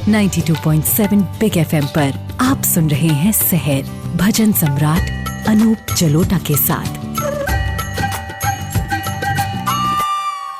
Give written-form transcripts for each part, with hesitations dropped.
92.7 big FM पर आप सुन रहे हैं सहर भजन सम्राट अनूप जलोटा के साथ।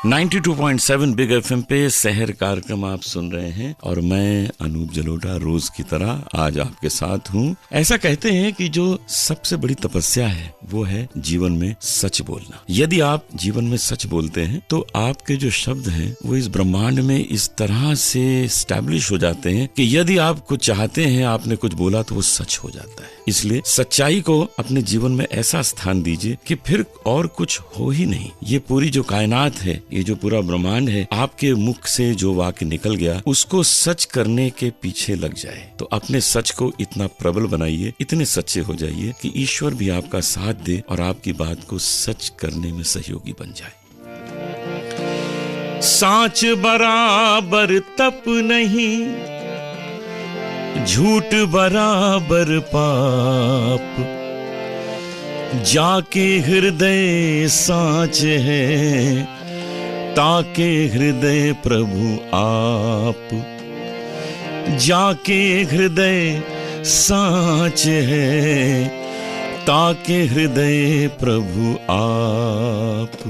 92.7 बिग एफएम पे सहर कार्यक्रम आप सुन रहे हैं और मैं अनूप जलोटा रोज की तरह आज आपके साथ हूँ। ऐसा कहते हैं कि जो सबसे बड़ी तपस्या है वो है जीवन में सच बोलना। यदि आप जीवन में सच बोलते हैं तो आपके जो शब्द हैं वो इस ब्रह्मांड में इस तरह से स्टैब्लिश हो जाते हैं कि यदि आप कुछ चाहते हैं, आपने कुछ बोला तो वो सच हो जाता है। इसलिए सच्चाई को अपने जीवन में ऐसा स्थान दीजिए कि फिर और कुछ हो ही नहीं। ये पूरी जो कायनात है, ये जो पूरा ब्रह्मांड है, आपके मुख से जो वाक्य निकल गया उसको सच करने के पीछे लग जाए। तो अपने सच को इतना प्रबल बनाइए, इतने सच्चे हो जाइए कि ईश्वर भी आपका साथ दे और आपकी बात को सच करने में सहयोगी बन जाए। सांच बराबर तप नहीं, झूठ बराबर पाप, जाके हृदय सांच है, ताके हृदय प्रभु आप। जाके हृदय सांच है, ताके हृदय प्रभु आप।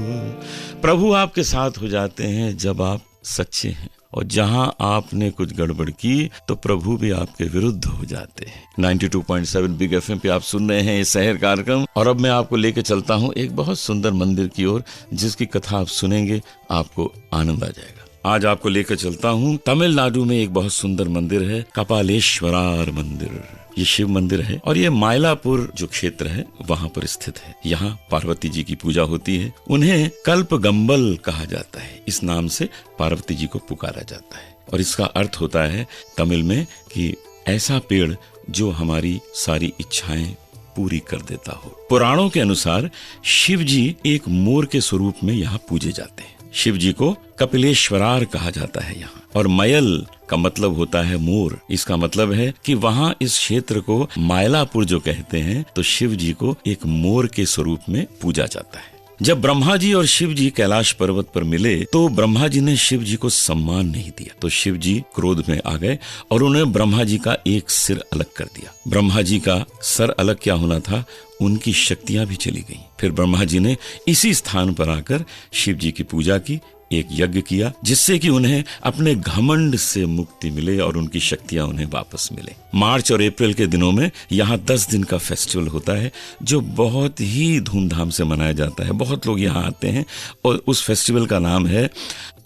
प्रभु आपके साथ हो जाते हैं जब आप सच्चे हैं, और जहां आपने कुछ गड़बड़ की तो प्रभु भी आपके विरुद्ध हो जाते हैं। 92.7 बिग एफएम पे आप सुन रहे हैं ये सहर कार्यक्रम, और अब मैं आपको लेके चलता हूं एक बहुत सुंदर मंदिर की ओर, जिसकी कथा आप सुनेंगे आपको आनंद आ जाएगा। आज आपको लेकर चलता हूं तमिलनाडु में एक बहुत सुंदर मंदिर है, कपालेश्वरार मंदिर। ये शिव मंदिर है और ये मायलापुर जो क्षेत्र है वहां पर स्थित है। यहाँ पार्वती जी की पूजा होती है। उन्हें कल्पगंबल कहा जाता है। इस नाम से पार्वती जी को पुकारा जाता है और इसका अर्थ होता है तमिल में कि ऐसा पेड़ जो हमारी सारी इच्छाएं पूरी कर देता हो। पुराणों के अनुसार शिव जी एक मोर के स्वरूप में यहाँ पूजे जाते हैं। शिव जी को कपिलेश्वरार कहा जाता है यहाँ, और मयल का मतलब होता है मोर। इसका मतलब है कि वहाँ इस क्षेत्र को मायलापुर जो कहते हैं, तो शिव जी को एक मोर के स्वरूप में पूजा जाता है। जब ब्रह्मा जी और शिव जी कैलाश पर्वत पर मिले तो ब्रह्मा जी ने शिव जी को सम्मान नहीं दिया, तो शिव जी क्रोध में आ गए और उन्हें ब्रह्मा जी का एक सिर अलग कर दिया। ब्रह्मा जी का सर अलग क्या होना था, उनकी शक्तियां भी चली गईं। फिर ब्रह्मा जी ने इसी स्थान पर आकर शिव जी की पूजा की, एक यज्ञ किया, जिससे कि उन्हें अपने घमंड से मुक्ति मिले और उनकी शक्तियां उन्हें वापस मिले। मार्च और अप्रैल के दिनों में यहाँ 10 दिन का फेस्टिवल होता है, जो बहुत ही धूमधाम से मनाया जाता है। बहुत लोग यहाँ आते हैं और उस फेस्टिवल का नाम है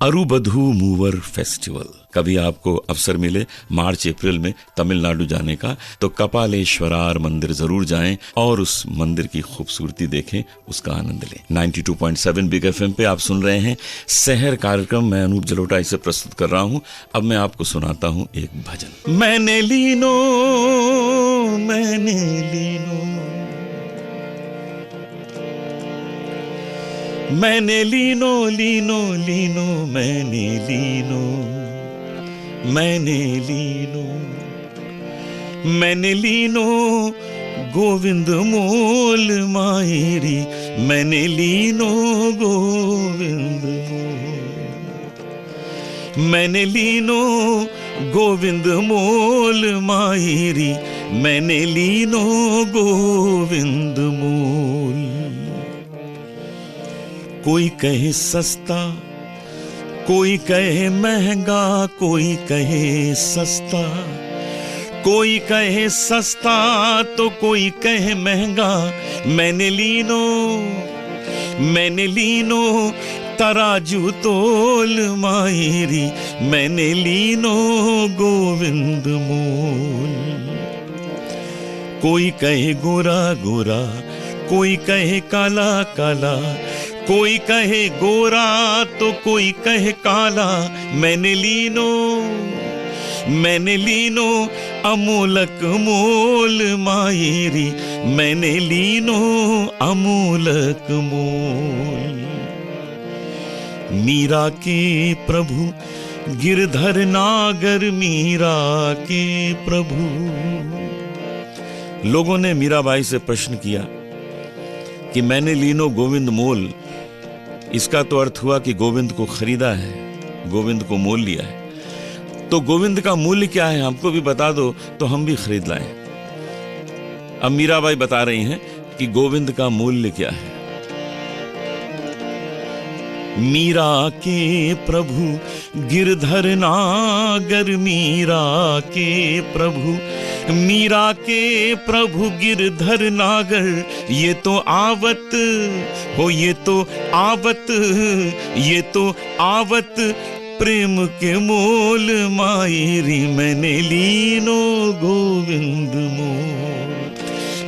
अरुबधू मूवर फेस्टिवल। कभी आपको अवसर मिले मार्च अप्रैल में तमिलनाडु जाने का, तो कपालेश्वरार मंदिर जरूर जाएं और उस मंदिर की खूबसूरती देखें, उसका आनंद लें। 92.7 बिग एफएम पे आप सुन रहे हैं सहर कार्यक्रम। मैं अनूप जलोटा इसे प्रस्तुत कर रहा हूं। अब मैं आपको सुनाता हूं एक भजन। मैंने लीनो मैंने लीनो, मैंने लीनो लीनो लीनो, मैंने लीनो मैंने लीनो, मैंने लीनो गोविंद मोल मायरी, मैंने लीनो गोविंद मोल, मैंने लीनो गोविंद मोल मायरी, मैंने लीनो गोविंद मोल। कोई कहे सस्ता, कोई कहे महंगा, कोई कहे सस्ता, कोई कहे सस्ता तो कोई कहे महंगा, मैंने लीनो तराजू तोल मायरी, मैंने लीनो गोविंद मोल। कोई कहे गोरा गोरा, कोई कहे काला काला, कोई कहे गोरा तो कोई कहे काला, मैंने लीनो अमूलक मोल मायरी, मैंने लीनो अमूलक मोल। मीरा के प्रभु गिरधर नागर, मीरा के प्रभु। लोगों ने मीराबाई से प्रश्न किया कि मैंने लीनो गोविंद मोल, इसका तो अर्थ हुआ कि गोविंद को खरीदा है, गोविंद को मोल लिया है। तो गोविंद का मूल्य क्या है हमको भी बता दो तो हम भी खरीद लाएं। अब मीराबाई बता रही हैं कि गोविंद का मूल्य क्या है। मीरा के प्रभु गिरधर नागर, मीरा के प्रभु, मीरा के प्रभु गिरधर नागर, ये तो आवत हो, ये तो आवत, ये तो आवत प्रेम के मोल मायरी, मैंने लीनो गोविंद मोल।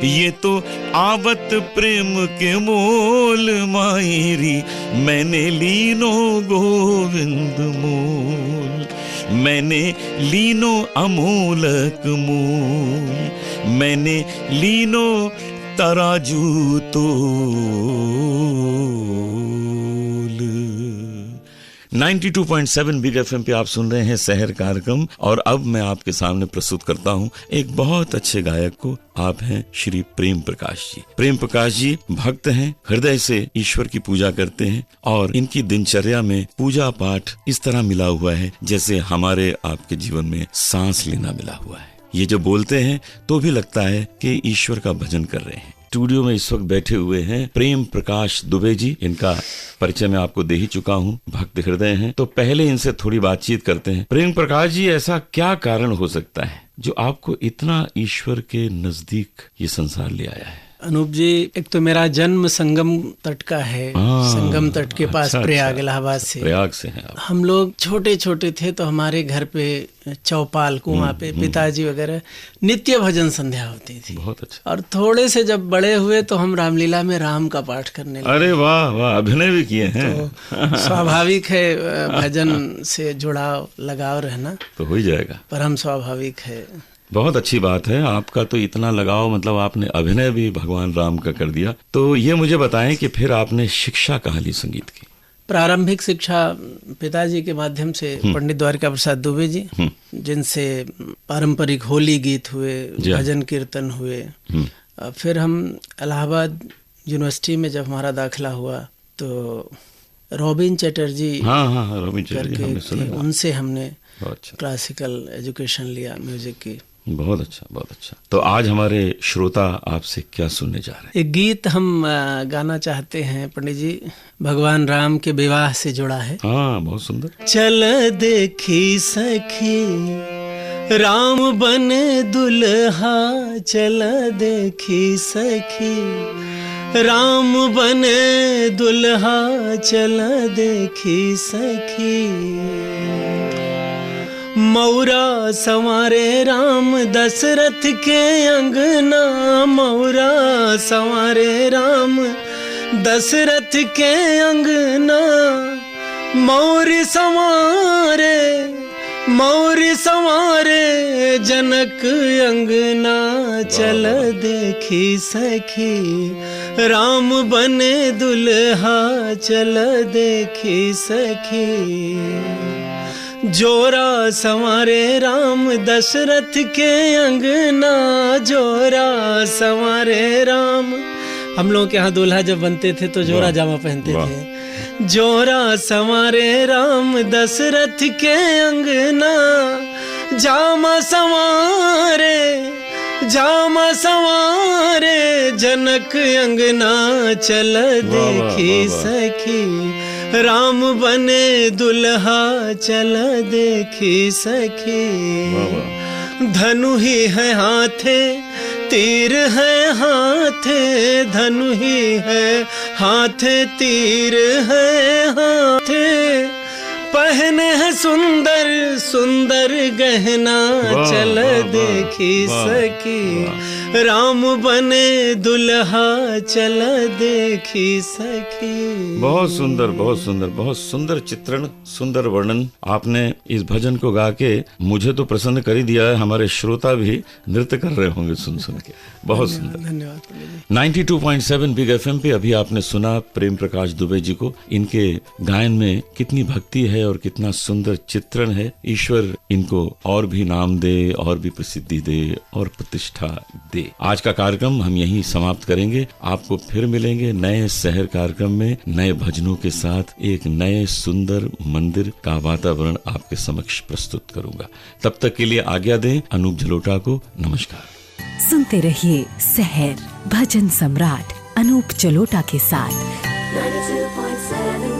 ये तो आवत प्रेम के मोल मायरी, मैंने लीनो गोविंद मोल। मैंने लीनो अमोलक मोल, मैंने लीनो तराजू तोल। 92.7 बिग एफएम पे आप सुन रहे हैं शहर कार्यक्रम, और अब मैं आपके सामने प्रस्तुत करता हूं एक बहुत अच्छे गायक को। आप हैं श्री प्रेम प्रकाश जी। प्रेम प्रकाश जी भक्त हैं, हृदय से ईश्वर की पूजा करते हैं, और इनकी दिनचर्या में पूजा पाठ इस तरह मिला हुआ है जैसे हमारे आपके जीवन में सांस लेना मिला हुआ है। ये जो बोलते हैं तो भी लगता है कि ईश्वर का भजन कर रहे हैं। स्टूडियो में इस वक्त बैठे हुए हैं प्रेम प्रकाश दुबे जी। इनका परिचय मैं आपको दे ही चुका हूँ, भक्त हृदय हैं। तो पहले इनसे थोड़ी बातचीत करते हैं। प्रेम प्रकाश जी, ऐसा क्या कारण हो सकता है जो आपको इतना ईश्वर के नजदीक ये संसार ले आया है? अनूप जी, एक तो मेरा जन्म संगम तट का है। संगम तट के पास प्रयाग, इलाहाबाद से। प्रयाग से हैं आप। हम लोग छोटे छोटे थे तो हमारे घर पे चौपाल कुआं पे पिताजी वगैरह नित्य भजन संध्या होती थी। बहुत अच्छा। और थोड़े से जब बड़े हुए तो हम रामलीला में राम का पाठ करने लगे। अरे वाह वाह, अभिनय भी किए हैं। तो स्वाभाविक है भजन से जुड़ाव लगाव रहना, तो हो ही जाएगा, परम स्वाभाविक है। बहुत अच्छी बात है। आपका तो इतना लगाव, मतलब आपने अभिनय भी भगवान राम का कर दिया। तो ये मुझे बताएं कि फिर आपने शिक्षा कहाँ ली संगीत की? प्रारंभिक शिक्षा पिताजी के माध्यम से, पंडित द्वारिका प्रसाद दुबे जी, जिनसे पारंपरिक होली गीत हुए, भजन कीर्तन हुए। फिर हम इलाहाबाद यूनिवर्सिटी में जब हमारा दाखिला हुआ तो रॉबिन चैटर्जी, रॉबिन चैटर्जी हमने सुना, उनसे हमने क्लासिकल एजुकेशन लिया, म्यूजिक की। बहुत अच्छा, बहुत अच्छा। तो आज हमारे श्रोता आपसे क्या सुनने जा रहे हैं? एक गीत हम गाना चाहते हैं पंडित जी, भगवान राम के विवाह से जुड़ा है। हाँ, बहुत सुंदर। चल देखी सखी राम बने दुल्हा, चल देखी सखी राम बने दुल्हा, चल देखी सखी। मौरा संवारे राम दशरथ के अंगना, मौरा संवारे राम दशरथ के अंगना। मौर्य संवारे जनक अंगना, चल देखी सखी राम बने दुल्हा, चल देखी सखी। जोरा संवारे राम दशरथ के अंगना, जोरा संवारे राम। हम लोग के यहाँ दूल्हा जब बनते थे तो जोरा जामा पहनते थे। जोरा संवारे राम दशरथ के अंगना, जामा संवारे जनक अंगना, चल देखी सखी राम बने दुल्हा, चल देखी सखी। धनु ही है हाथे, तीर है हाथे, धनु ही है हाथे, तीर है हाथे। पहने है सुंदर सुंदर गहना, चल देखी सखी राम बने दुल्हा, चल देखी सखी। बहुत सुंदर, बहुत सुंदर, बहुत सुंदर चित्रण, सुंदर वर्णन। आपने इस भजन को गा के मुझे तो प्रसन्न कर ही दिया है, हमारे श्रोता भी नृत्य कर रहे होंगे सुन सुन के। बहुत सुंदर, धन्यवाद। 92.7 बिग एफएम पे अभी आपने सुना प्रेम प्रकाश दुबे जी को। इनके गायन में कितनी भक्ति है और कितना सुंदर चित्रण है। ईश्वर इनको और भी नाम दे, और भी प्रसिद्धि दे और प्रतिष्ठा दे। चलिए, आज का कार्यक्रम हम यहीं समाप्त करेंगे। आपको फिर मिलेंगे नए शहर कार्यक्रम में, नए भजनों के साथ एक नए सुंदर मंदिर का वातावरण आपके समक्ष प्रस्तुत करूंगा। तब तक के लिए आज्ञा दें अनूप जलोटा को। नमस्कार। सुनते रहिए शहर भजन सम्राट अनूप जलोटा के साथ। 92.7